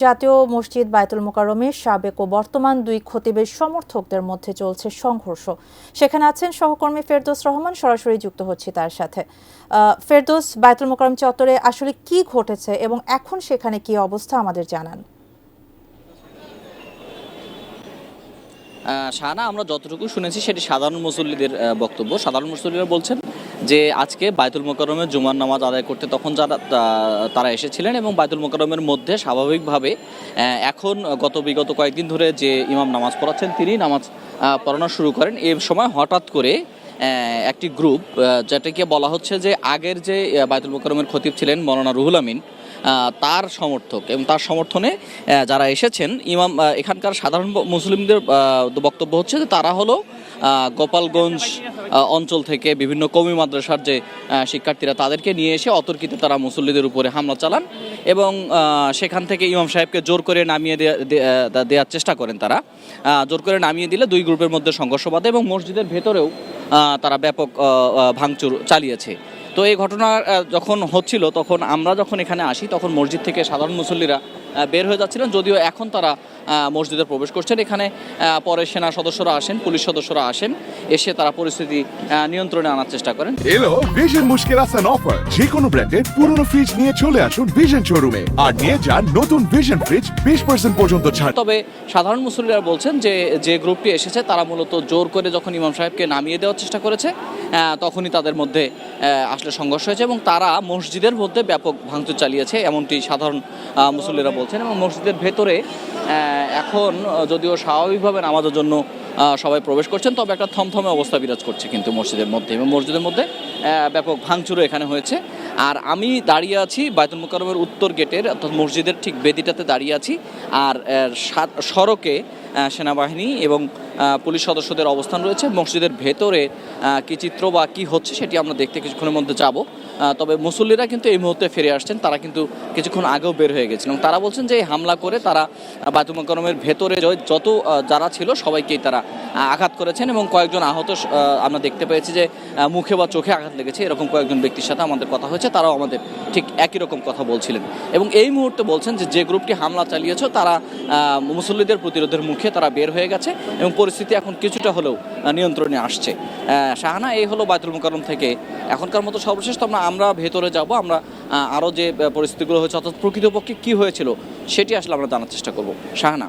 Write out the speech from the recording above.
জাতীয় মসজিদ বায়তুল মোকাররমের সাবেক ও বর্তমান দুই খতিবের সমর্থকদের মধ্যে চলছে সংঘর্ষ। সেখানে আছেন সহকর্মী ফেরদৌস রহমান, সরাসরি যুক্ত হচ্ছি তার সাথে। ফেরদৌস, বায়তুল মোকাররম চত্বরে আসলে কি ঘটেছে এবং এখন সেখানে কি অবস্থা আমাদের জানান। শাহানা, আমরা যতটুকু শুনেছি সেটি সাধারণ মুসল্লিদের বক্তব্য। সাধারণ মুসল্লিরা বলছেন যে আজকে বায়তুল মোকাররমের জুমার নামাজ আদায় করতে তখন তারা এসেছিলেন এবং বায়তুল মোকাররমের মধ্যে স্বাভাবিকভাবে এখন বিগত কয়েকদিন ধরে যে ইমাম নামাজ পড়াচ্ছেন তিনি নামাজ পড়ানো শুরু করেন। এই সময় হঠাৎ করে একটি গ্রুপ, যেটাকে বলা হচ্ছে যে আগের যে বায়তুল মোকাররমের খতিব ছিলেন মৌলানা রুহুল আমিন, তার সমর্থক এবং তার সমর্থনে যারা এসেছেন ইমাম, এখানকার সাধারণ মুসলিমদের বক্তব্য হচ্ছে যে তারা হলো গোপালগঞ্জ অঞ্চল থেকে বিভিন্ন কওমি মাদ্রাসার যে শিক্ষার্থীরা, তাদেরকে নিয়ে এসে অতর্কিতে তারা মুসল্লিদের উপরে হামলা চালান এবং সেখান থেকে ইমাম সাহেবকে জোর করে নামিয়ে দেওয়ার চেষ্টা করেন। তারা জোর করে নামিয়ে দিলে দুই গ্রুপের মধ্যে সংঘর্ষ বাধে এবং মসজিদের ভেতরেও তারা ব্যাপক ভাঙচুর চালিয়েছে। তো এই ঘটনা যখন হচ্ছিল তখন আমরা যখন এখানে আসি তখন মসজিদ থেকে সাধারণ মুসল্লিরা বের হয়ে যাচ্ছিলেন, যদিও এখন তারা মসজিদে প্রবেশ করছেন। এখানে পরে সেনা সদস্যরা আসেন, পুলিশ সদস্যরা আসেন, এসে তারা পরিস্থিতি নিয়ন্ত্রণে আনার চেষ্টা করেন। এলো ভিশন মুশকিল আসান অফার। যে কোনো ব্র্যান্ডের পুরনো ফ্রিজ নিয়ে চলে আসুন ভিশন শোরুমে আর নিয়ে যান নতুন ভিশন ফ্রিজ 20% পর্যন্ত ছাড়। তবে সাধারণ মুসল্লিরা বলছেন যে গ্রুপটি এসেছে তারা মূলত জোর করে যখন ইমাম সাহেবকে নামিয়ে দেওয়ার চেষ্টা করেছে তখনই তাদের মধ্যে আসলে সংঘর্ষ হয়েছে এবং তারা মসজিদের মধ্যে ব্যাপক ভাঙচুর চালিয়েছে, এমনটি সাধারণ মুসল্লিরা বলছেন। এবং মসজিদের ভেতরে এখন যদিও স্বাভাবিকভাবে নামাজের জন্য সবাই প্রবেশ করছেন, তবে একটা থমথমে অবস্থা বিরাজ করছে কিন্তু মসজিদের মধ্যে, এবং মসজিদের মধ্যে ব্যাপক ভাঙচুরও এখানে হয়েছে। আর আমি দাঁড়িয়ে আছি বায়তুল মোকাররমের উত্তর গেটের, অর্থাৎ মসজিদের ঠিক বেদিটাতে দাঁড়িয়ে আছি। আর সড়কে সেনাবাহিনী এবং পুলিশ সদস্যদের অবস্থান রয়েছে। মসজিদের ভেতরে কি চিত্র বা কি হচ্ছে সেটি আমরা দেখতে কিছুক্ষণের মধ্যে যাব। তবে মুসল্লিরা কিন্তু এই মুহূর্তে ফিরে আসছেন, তারা কিন্তু কিছুক্ষণ আগেও বের হয়ে গেছিলেন। তারা বলছেন যে হামলা করে তারা বায়তুল মোকাররমের ভেতরে যত যারা ছিল সবাইকেই তারা আঘাত করেছেন এবং কয়েকজন আহত আমরা দেখতে পেয়েছি যে মুখে বা চোখে আঘাত লেগেছে, এরকম কয়েকজন ব্যক্তির সাথে আমাদের কথা হয়েছে, তারাও আমাদের ঠিক একই রকম কথা বলছিলেন। এবং এই মুহূর্তে বলছেন যে গ্রুপটি হামলা চালিয়েছে তারা মুসল্লিদের প্রতিরোধের মুখে তারা বের হয়ে গেছে এবং পরিস্থিতি এখন কিছুটা হলেও নিয়ন্ত্রণে আসছে। শাহানা, এই হলো বায়তুল মোকাররম থেকে এখনকার মতো সর্বশেষ। তো আমরা ভেতরে যাব, আমরা আরও যে পরিস্থিতিগুলো হয়েছে অর্থাৎ প্রকৃতপক্ষে কী হয়েছিল সেটি আসলে আমরা জানার চেষ্টা করব। শাহানা।